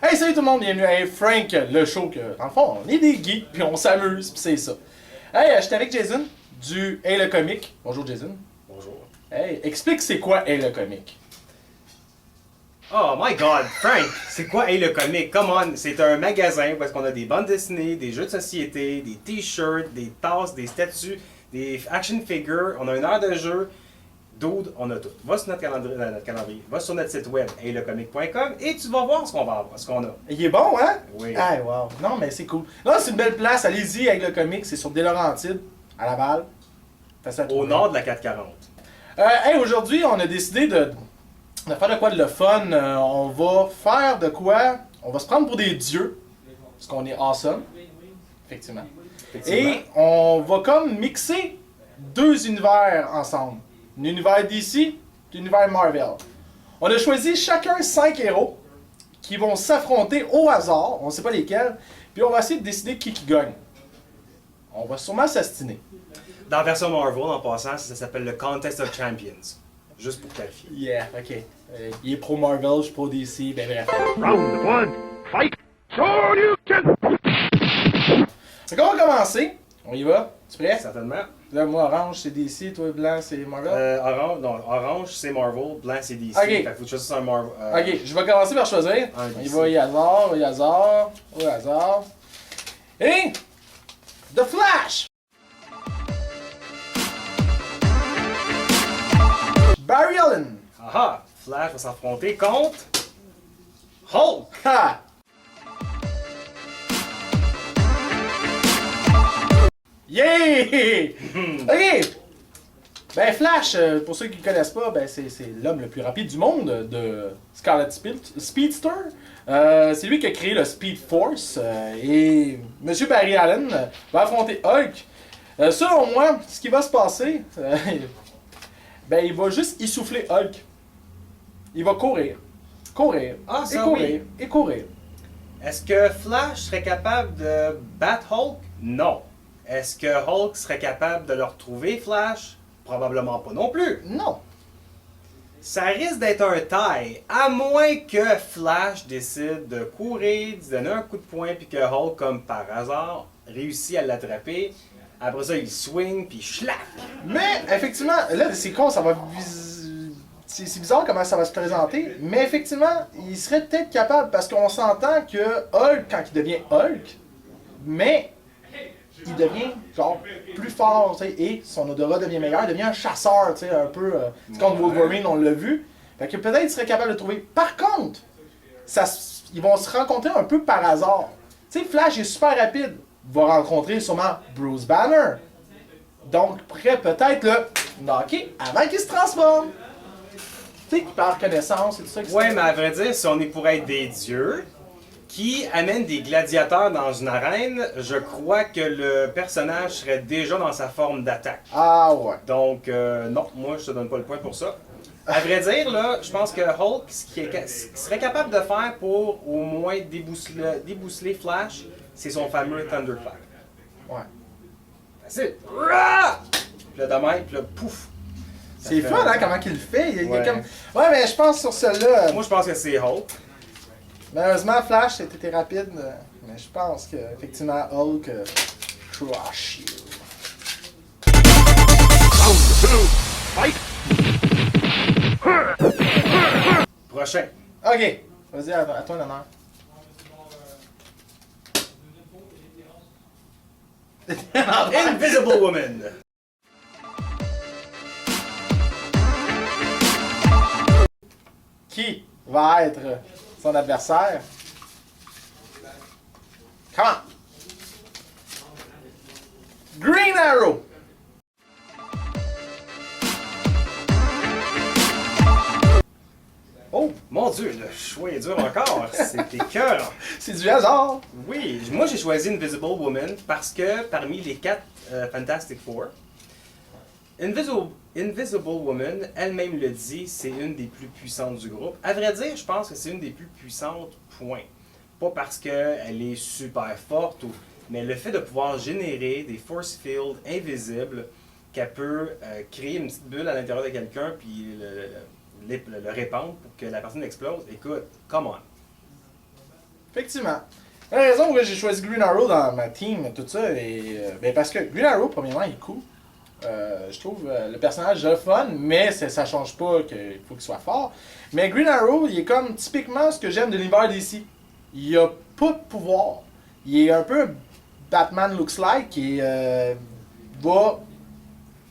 Hey, salut tout le monde, bienvenue à Hey Frank, le show que, dans le fond, on est des geeks, puis on s'amuse, puis c'est ça. Hey, j'étais avec Jason, du Hey le Comique. Bonjour Jason. Bonjour. Hey, explique c'est quoi Hey le Comique. Oh my god, Frank, c'est quoi Hey le Comique? Come on, c'est un magasin parce qu'on a des bandes dessinées, des jeux de société, des t-shirts, des tasses, des statues, des action figures, on a une heure de jeu. Dude, on a tout. Va sur notre calendrier, va sur notre site web heylecomique.com et tu vas voir ce qu'on va avoir, ce qu'on a. Il est bon, hein? Oui. Hey, wow. Non, mais c'est cool. Là, c'est une belle place, allez-y avec le Comique, c'est sur des Laurentides, à Laval. Facile à Au trouver. nord de la 440. Hey, aujourd'hui, on a décidé de faire de quoi de le fun. On va faire de quoi? On va se prendre pour des dieux, parce qu'on est awesome. Effectivement. Et on va comme mixer deux univers ensemble. L'univers DC et l'univers Marvel. On a choisi chacun 5 héros qui vont s'affronter au hasard, on ne sait pas lesquels, puis on va essayer de décider qui gagne. On va sûrement s'astiner. Dans la version Marvel, en passant, ça s'appelle le Contest of Champions. Juste pour clarifier. Yeah, ok. Il est pro Marvel, je suis pro DC, ben bref. Round one, fight, Shoryuken! Fait qu'on va commencer. On y va. Tu prêt? Certainement. Là, moi, orange, c'est DC, toi, blanc, c'est Marvel. Orange, c'est Marvel, blanc, c'est DC. Ok. Fait qu'il faut que je choisisse un Marvel. Ok, je vais commencer par choisir. Un On y DC. va au hasard. Et... The Flash! Barry Allen! Aha! Flash va s'affronter contre Hulk! Ha! Yeah! Ok! Ben Flash, pour ceux qui ne connaissent pas, ben c'est l'homme le plus rapide du monde de Scarlet Speedster. C'est lui qui a créé le Speed Force. Et Monsieur Barry Allen va affronter Hulk. Selon moi, ce qui va se passer, ben il va juste essouffler Hulk. Il va courir. Courir. Ah, et ça, courir. oui. Et courir. Est-ce que Flash serait capable de battre Hulk? Non. Est-ce que Hulk serait capable de le retrouver, Flash? Probablement pas non plus. Non. Ça risque d'être un tie, à moins que Flash décide de courir, de donner un coup de poing, puis que Hulk, comme par hasard, réussit à l'attraper. Après ça, il swing, puis schlac! Mais effectivement, là c'est con, ça va c'est bizarre comment ça va se présenter, mais effectivement, il serait peut-être capable parce qu'on s'entend que Hulk, quand il devient Hulk, mais il devient genre plus fort, tu sais, et son odorat devient meilleur, il devient un chasseur, tu sais, un peu. C'est comme Wolverine, on l'a vu. Fait que peut-être il serait capable de trouver. Par contre, ils vont se rencontrer un peu par hasard. Tu sais, Flash est super rapide. Il va rencontrer sûrement Bruce Banner. Donc, pourrait peut-être le knocker avant qu'il se transforme. Tu sais, par connaissance et tout ça. Ouais, mais à vrai dire, si on est pour être des dieux qui amènent des gladiateurs dans une arène, je crois que le personnage serait déjà dans sa forme d'attaque. Ah ouais. Donc, non, moi, je te donne pas le point pour ça. À vrai dire, là, je pense que Hulk, ce qu'il serait capable de faire pour au moins débousseler Flash, c'est son fameux Thunderclap. Ouais. Facile. Rah! Puis là, de même, puis là, pouf! Ça C'est fait- fun, hein, comment qu'il le fait. Il y a Ouais. comme... Ouais, mais je pense sur celui-là. Moi, je pense que c'est Hulk. Malheureusement, Flash, c'était rapide, mais je pense que effectivement Hulk crush you. Round two, fight! Prochain. Ok, vas-y, à toi l'honneur. Invisible Woman. Qui va être son adversaire? Come on! Green Arrow! Oh, Mon Dieu, le choix est dur encore. C'était cœur. c'est du hasard! Oui, moi j'ai choisi Invisible Woman parce que parmi les 4 Fantastic Four, Invisible Woman, elle-même le dit, c'est une des plus puissantes du groupe. À vrai dire, je pense que c'est une des plus puissantes, point. Pas parce qu'elle est super forte, mais le fait de pouvoir générer des force fields invisibles, qu'elle peut créer une petite bulle à l'intérieur de quelqu'un, puis le répandre pour que la personne explose. Écoute, come on. Effectivement. La raison pour laquelle j'ai choisi Green Arrow dans ma team, tout ça, et, ben parce que Green Arrow, premièrement, il est cool. Je trouve le personnage le fun, mais ça change pas qu'il faut qu'il soit fort. Mais Green Arrow, il est comme typiquement ce que j'aime de l'univers d'ici. Il a pas de pouvoir. Il est un peu Batman looks like et va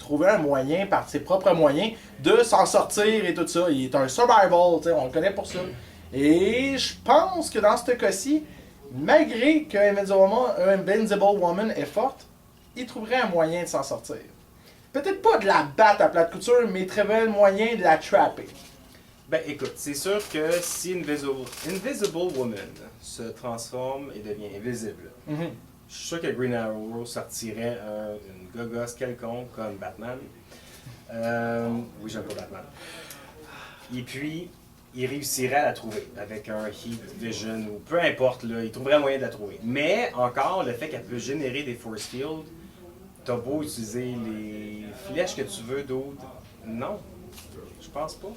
trouver un moyen, par ses propres moyens, de s'en sortir et tout ça. Il est un survival, on le connaît pour ça. Et je pense que dans ce cas-ci, malgré que Invincible Woman est forte, il trouverait un moyen de s'en sortir. Peut-être pas de la battre à plate couture, mais il trouverait le moyen de la trapper. Ben écoute, c'est sûr que si Invisible Woman se transforme et devient invisible, je suis sûr que Green Arrow sortirait une gogosse quelconque comme Batman. Oui, j'aime pas Batman. Et puis, il réussirait à la trouver avec un Heat Vision ou peu importe, là, il trouverait un moyen de la trouver. Mais encore, le fait qu'elle peut générer des Force Fields, t'as beau utiliser les flèches que tu veux d'autres, non, je pense pas.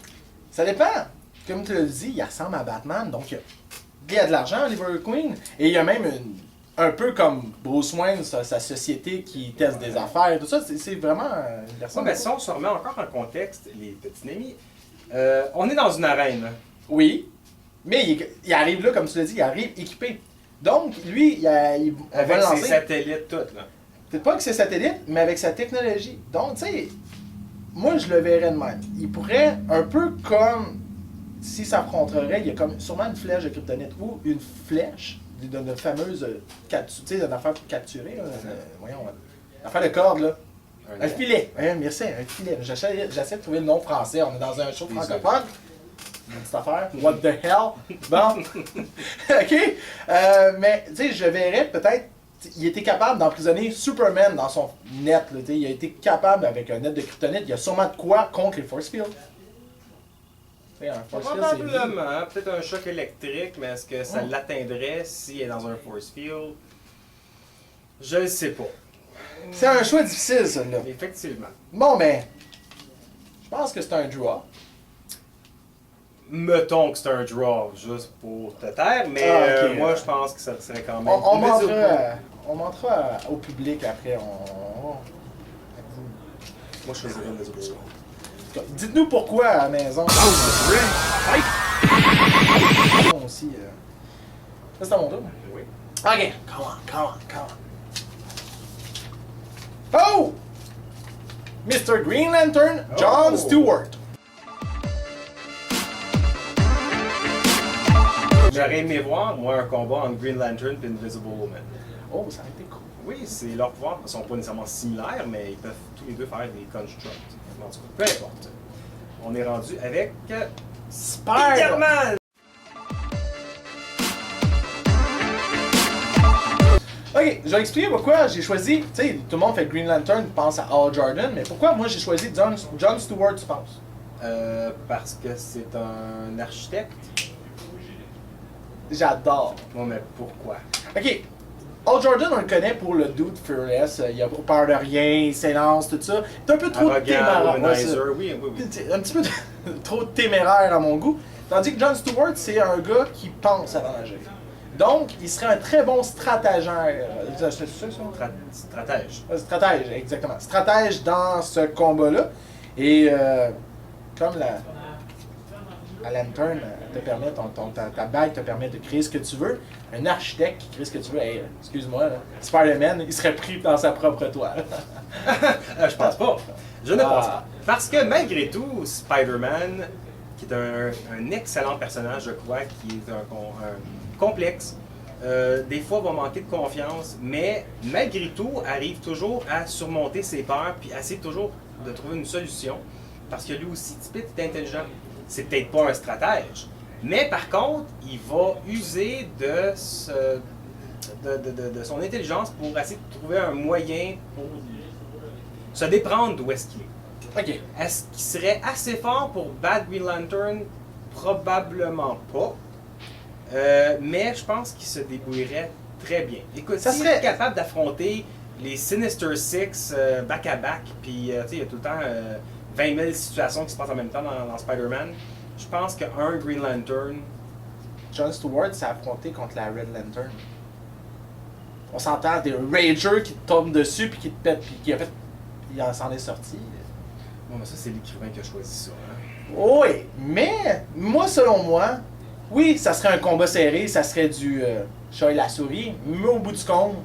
Ça dépend. Comme tu l'as dit, il ressemble à Batman, donc il y a de l'argent, Oliver Queen, et il y a même un peu comme Bruce Wayne, sa société qui teste des affaires, tout ça, c'est vraiment une personne. Mais si on se remet encore en contexte, les petits amis, on est dans une arène. Oui, mais il arrive là, comme tu l'as dit, il arrive équipé. Donc, lui, il va Avec lancer. ses satellites, tout, là. Peut-être pas avec ses satellites, mais avec sa technologie. Donc, tu sais, moi, je le verrais de même. Il pourrait, un peu comme s'il s'affronterait, il y a comme sûrement une flèche de kryptonite ou une flèche de notre fameuse, tu sais, d'une affaire pour capturer, là, voyons, l'affaire de corde, là. Un filet. Merci, un filet. J'essaie de trouver le nom français. On est dans un show francophone. Une petite affaire. What the hell? Bon. OK. Mais, tu sais, je verrais peut-être. Il était capable d'emprisonner Superman dans son net. Là, il a été capable, avec un net de kryptonite, il y a sûrement de quoi contre les Force Fields. Un Force Field, c'est Probablement. Peut-être un choc électrique, mais est-ce que ça l'atteindrait s'il est dans un Force Field? Je ne sais pas. C'est un choix difficile, celui-là. Effectivement. Bon, ben, je pense que c'est un draw. Mettons que c'est un draw, juste pour te taire, mais Ok. moi je pense que ça serait quand même. On montrera au public après. Moi je choisirais Invisible. Dites-nous pourquoi à la maison. Fight! Moi aussi. Ça, c'est à mon tour. Oui. Ok. Come on. Oh! Mr. Green Lantern, John Oh. Stewart. J'aurais aimé voir, moi, un combat entre Green Lantern et Invisible Woman. Oh, ça a été cool. Oui, c'est leurs pouvoirs ne sont pas nécessairement similaires, mais ils peuvent tous les deux faire des constructs. En tout cas, peu importe. On est rendu avec Spider-Man! Ok, je vais expliquer pourquoi j'ai choisi. Tu sais, tout le monde fait Green Lantern, pense à Hal Jordan, mais pourquoi moi j'ai choisi John Stewart, tu penses? Parce que c'est un architecte. J'adore. Non, mais pourquoi? Ok, Hal Jordan, on le connaît pour le dude fearless, il a pas peur de rien, il s'élance, tout ça. C'est un peu trop téméraire. Arrogant, Ouais, ça. womanizer, oui. C'est un petit peu trop téméraire à mon goût. Tandis que John Stewart, c'est un gars qui pense avant d'agir. Donc, il serait un très bon stratagère. C'est ça, ça? Stratège. Stratège, exactement. Stratège dans ce combat-là. Et comme la lanterne te permet, ta bague te permet de créer ce que tu veux, un architecte qui crée ce que tu veux, hey, excuse-moi, là, Spider-Man, il serait pris dans sa propre toile. Je pense pas. Je ne pense pas. Parce que malgré tout, Spider-Man, qui est un excellent personnage, je crois, qui est un complexe, des fois va manquer de confiance, mais malgré tout, arrive toujours à surmonter ses peurs, puis essaie toujours de trouver une solution. Parce que lui aussi, Tipit est intelligent. C'est peut-être pas un stratège, mais par contre, il va user de son intelligence pour essayer de trouver un moyen pour se déprendre d'où est-ce qu'il est. Ok. Est-ce qu'il serait assez fort pour battre Green Lantern? Probablement pas. Mais je pense qu'il se débrouillerait très bien. Écoute, Ça s'il serait- est capable d'affronter les Sinister Six back-à-back, puis tu sais, il y a tout le temps 20 000 situations qui se passent en même temps dans Spider-Man, je pense qu'un Green Lantern Jon Stewart s'est affronté contre la Red Lantern. On s'entend des Ragers qui te tombent dessus puis qui te pètent puis qui a fait. Il s'en est sorti. Bon, mais ça, c'est l'écrivain qui a choisi ça. Hein. Oui, mais moi, selon moi, oui, ça serait un combat serré, ça serait du chat et la souris, mais au bout du compte,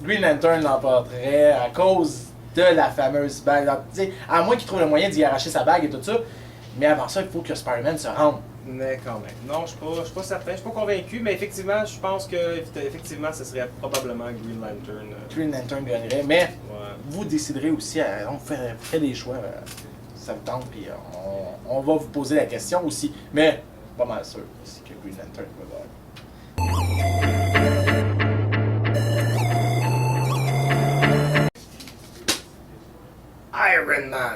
Green Lantern l'emporterait à cause de la fameuse bague. Donc, à moins qu'il trouve le moyen d'y arracher sa bague et tout ça, mais avant ça, il faut que Spider-Man se rende. Mais quand même. Non, je suis pas certain, je suis pas convaincu, mais effectivement, je pense que effectivement, ce serait probablement Green Lantern. Green Lantern gagnerait, mais Ouais. vous déciderez aussi, on fait des choix, ça vous tente, puis on va vous poser la question aussi, mais pas mal sûr aussi que Green Lantern va gagner. Iron Man!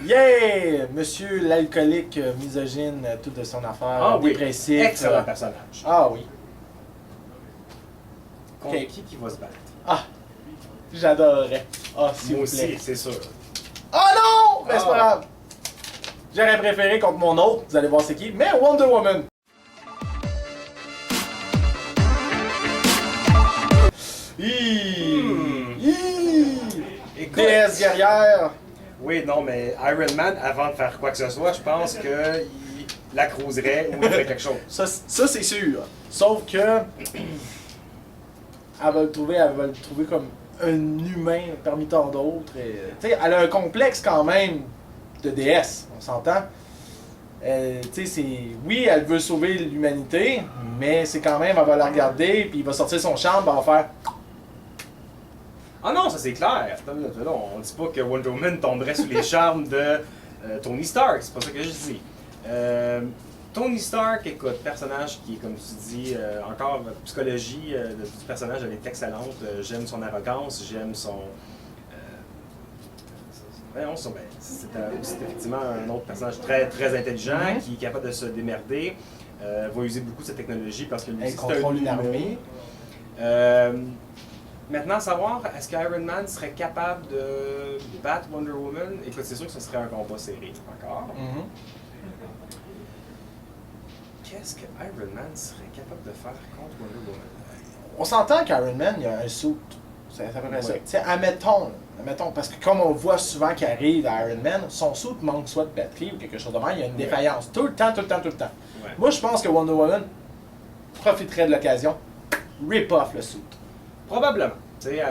Yeah! Monsieur l'alcoolique misogyne, tout de son affaire, Ah oui, dépressif. excellent personnage. Ah oui. Contre Ok. qui va se battre? Ah! J'adorerais. Ah, s'il Moi vous plaît. aussi, c'est sûr. Oh non! Mais c'est Ah. pas grave. J'aurais préféré contre mon autre, vous allez voir c'est qui, mais Wonder Woman. Écoute, DS guerrière. oui, non, mais Iron Man, avant de faire quoi que ce soit, je pense qu'il la cruiserait ou il ferait quelque chose. Ça c'est sûr. Sauf que. Elle va le trouver comme un humain parmi tant d'autres. Tu sais, elle a un complexe quand même de déesse, on s'entend. Tu sais, oui, elle veut sauver l'humanité, mais c'est quand même, elle va la regarder, puis il va sortir son charme, elle va faire. Ah non, ça c'est clair. Attends une minute, là, on dit pas que Wonder Woman tomberait sous les charmes de Tony Stark, c'est pas ça que je dis. Tony Stark, écoute, personnage qui est, comme tu dis, encore psychologie du personnage, elle est excellente. J'aime son arrogance, j'aime son. C'est effectivement un autre personnage très, très intelligent qui est capable de se démerder, va user beaucoup de cette technologie parce que lui Elle aussi, contrôle une armée. Maintenant, savoir, est-ce qu'Iron Man serait capable de battre Wonder Woman? Écoute, c'est sûr que ce serait un combat serré encore. Qu'est-ce que Iron Man serait capable de faire contre Wonder Woman? On s'entend qu'Iron Man, il y a un suit. C'est à peu près ça. Tu sais, admettons, parce que comme on voit souvent qu'il arrive à Iron Man, son suit manque soit de batterie ou quelque chose de même, il y a une défaillance. Tout le temps. Ouais. Moi, je pense que Wonder Woman profiterait de l'occasion, rip off le suit. Probablement. Tu sais,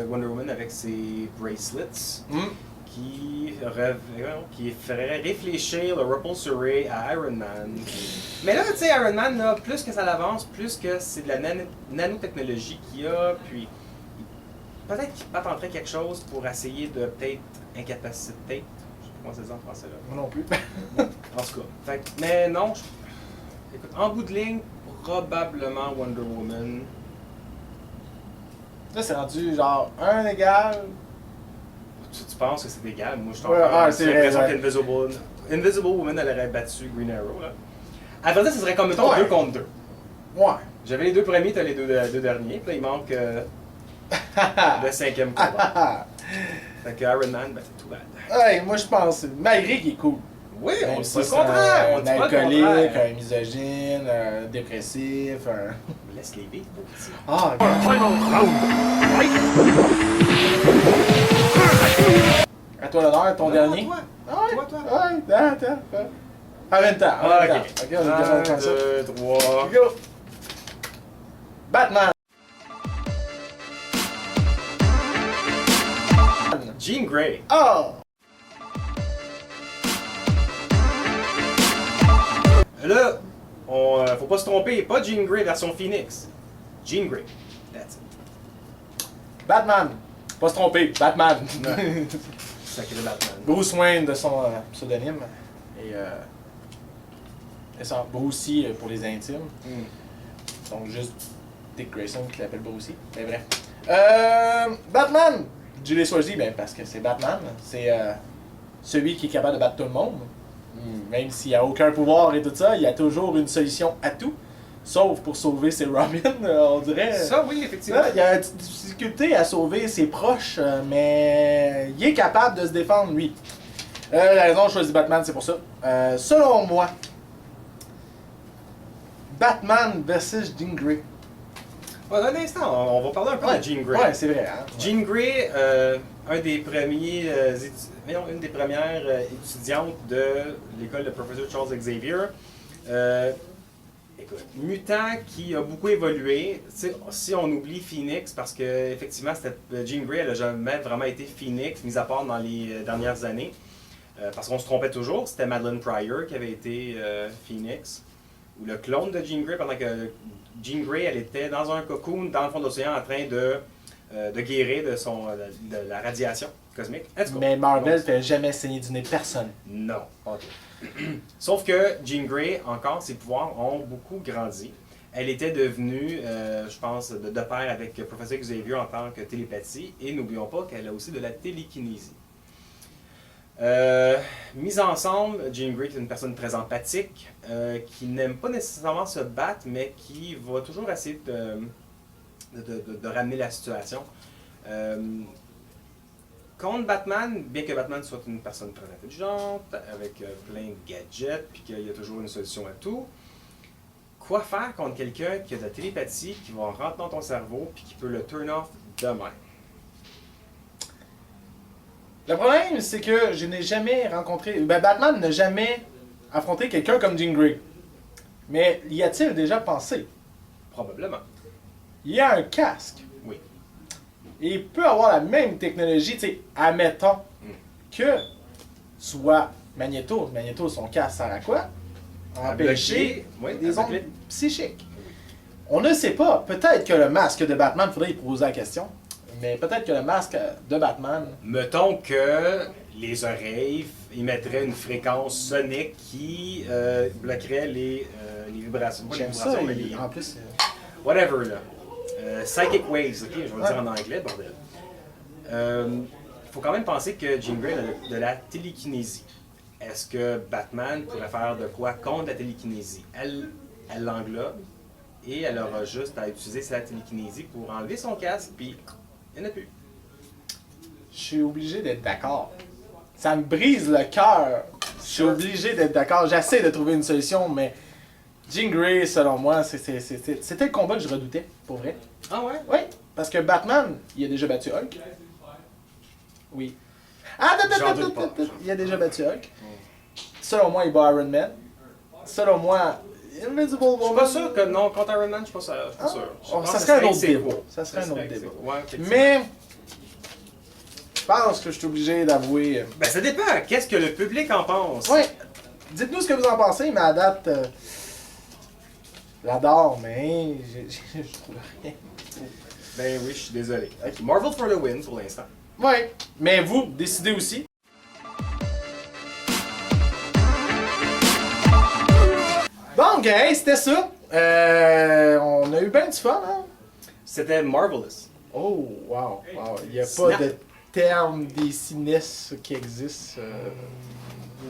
Wonder Woman avec ses bracelets qui ferait réfléchir le Repulsor à Iron Man. Mais là, tu sais, Iron Man, là, plus que ça l'avance, plus que c'est de la nanotechnologie qu'il y a, puis peut-être qu'il patenterait quelque chose pour essayer de peut-être incapaciter. Je sais pas comment ça se dit en français là. Moi non plus. En tout cas. Mais non, écoute, en bout de ligne, probablement Wonder Woman. Là, c'est rendu genre 1 égal. Tu penses que c'est égal? Moi, je Ouais, c'est j'ai l'impression vrai, qu'Invisible Woman, elle aurait battu Green Arrow. Là. À vrai dire, ce serait comme mettons Ouais. 2 contre 2. Ouais. J'avais les 2 premiers, t'as les deux derniers, puis là, il manque le 5e combat. Fait que Iron Man, ben, c'est tout bad. Hey, moi je pense, malgré qu'il est cool. Oui, on Même dit si pas le c'est contraire! On un dit pas le alcoolique, contraire! un misogyne, un dépressif, un. Laisse les billes, beau petit. Ah, Final round. Fight! à toi l'honneur, ton Non, dernier. toi. Ah ouais. Toi. Ouais, attends. En même temps. Ah, ok. Ok, on est bien 1, 2, 3. Go. Batman. Jean Grey. Oh! Là, faut pas se tromper, pas Jean Grey version Phoenix. Jean Grey. That's it. Batman. Pas se tromper, Batman. Sacré Batman. Bruce Wayne de son pseudonyme. Et ça, Brucey pour les intimes. Donc juste Dick Grayson qui l'appelle Brucey. Mais bref. Batman! Je l'ai choisi parce que c'est Batman. C'est celui qui est capable de battre tout le monde. Même s'il n'y a aucun pouvoir et tout ça, il y a toujours une solution à tout. Sauf pour sauver ses Robin, on dirait. Ça, oui, effectivement. Il y a une petite difficulté à sauver ses proches, mais il est capable de se défendre, lui. La raison que je choisis Batman, c'est pour ça. Selon moi, Batman versus Jean Grey. Ouais, un instant, on va parler un peu de Jean Grey. Ouais, c'est vrai. Hein? Jean Grey, un des premiers, une des premières étudiantes de l'école de Professeur Charles Xavier. Écoute, mutant qui a beaucoup évolué. T'sais, si on oublie Phoenix, parce que effectivement, Jean Grey, elle n'a jamais vraiment été Phoenix, mis à part dans les dernières années. Parce qu'on se trompait toujours, c'était Madeleine Pryor qui avait été Phoenix, ou le clone de Jean Grey, pendant que Jean Grey, elle était dans un cocoon dans le fond de l'océan en train de guérir de la radiation cosmique. Mais Marvel ne fait jamais saigner du nez personne. Non, pas tout. Sauf que Jean Grey, encore, ses pouvoirs ont beaucoup grandi. Elle était devenue, je pense, de pair avec Professeur Xavier en tant que télépathie. Et n'oublions pas qu'elle a aussi de la télékinésie. Mise ensemble, Jean Grey est une personne très empathique, qui n'aime pas nécessairement se battre, mais qui va toujours essayer de ramener la situation. Contre Batman, bien que Batman soit une personne très intelligente, avec plein de gadgets, puis qu'il y a toujours une solution à tout, quoi faire contre quelqu'un qui a de la télépathie, qui va rentrer dans ton cerveau, puis qui peut le turn off demain? Le problème, c'est que je n'ai jamais rencontré... Batman n'a jamais affronté quelqu'un comme Jean Grey. Mais y a-t-il déjà pensé? Probablement. Il y a un casque. Oui. Et il peut avoir la même technologie, tu sais, admettons que soit Magneto. Magneto, son casque sert à quoi? Empêcher des ondes psychiques. On ne sait pas. Peut-être que le masque de Batman, il faudrait y poser la question. Mais peut-être que le masque de Batman... Mettons que les oreilles émettraient une fréquence sonique qui bloquerait les vibrations. Pas les J'aime vibrations, ça, mais les... en plus... Whatever, là. Psychic waves, ok? Je vais le dire en anglais, bordel. Il faut quand même penser que Jean Grey a de la télékinésie. Est-ce que Batman pourrait faire de quoi contre la télékinésie? Elle l'englobe et elle aura juste à utiliser sa télékinésie pour enlever son casque, puis il n'y en a plus. Je suis obligé d'être d'accord. Ça me brise le cœur. Je suis obligé d'être d'accord. J'essaie de trouver une solution, mais Jean Grey, selon moi, c'était le combat que je redoutais, pour vrai. Ah ouais? Oui, parce que Batman, il a déjà battu Hulk. Oui. Ah, J'en doute pas. il a déjà battu Hulk. Selon moi, il bat Iron Man. Selon moi, Invisible Woman. Je suis pas sûr que non, contre Iron Man, je suis pas sûr. Je pense ça que serait un autre c'est débat. beau. Ça serait un autre c'est débat. beau. Ouais, effectivement. Mais, je pense que je suis obligé d'avouer. Ben ça dépend. Qu'est-ce que le public en pense? Oui. Dites-nous ce que vous en pensez, mais à date, je l'adore, mais je trouve rien. Ben oui, je suis désolé. Marvel for the win pour l'instant. Oui, mais vous, décidez aussi. Donc, hey, c'était ça. On a eu bien du fun, hein? C'était Marvelous. Oh, wow. Il n'y a Snap. pas de terme des cinéastes qui existent.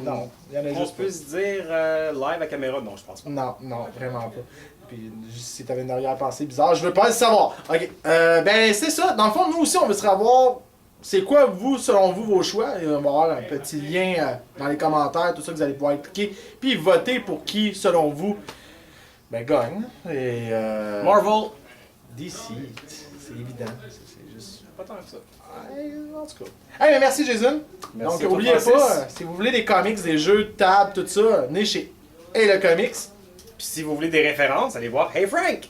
Non, il y en a On juste peut pas. se dire live à caméra? Non, je pense pas. Non, vraiment pas. Puis si t'avais une arrière-pensée bizarre, je veux pas le savoir. Ok, ben c'est ça. Dans le fond, nous aussi, on veut savoir c'est quoi, vous, selon vous, vos choix. Et on va avoir un petit lien dans les commentaires, tout ça, que vous allez pouvoir cliquer. Puis voter pour qui, selon vous, ben gagne. Et Marvel. DC, c'est évident. C'est juste... Pas tant que ça. En tout cas. Hey, mais merci Jason. Merci Donc à toi, n'oubliez Francis. pas, si vous voulez des comics, des jeux de table, tout ça, venez chez Hey le Comics. Puis si vous voulez des références, allez voir Hey Frank!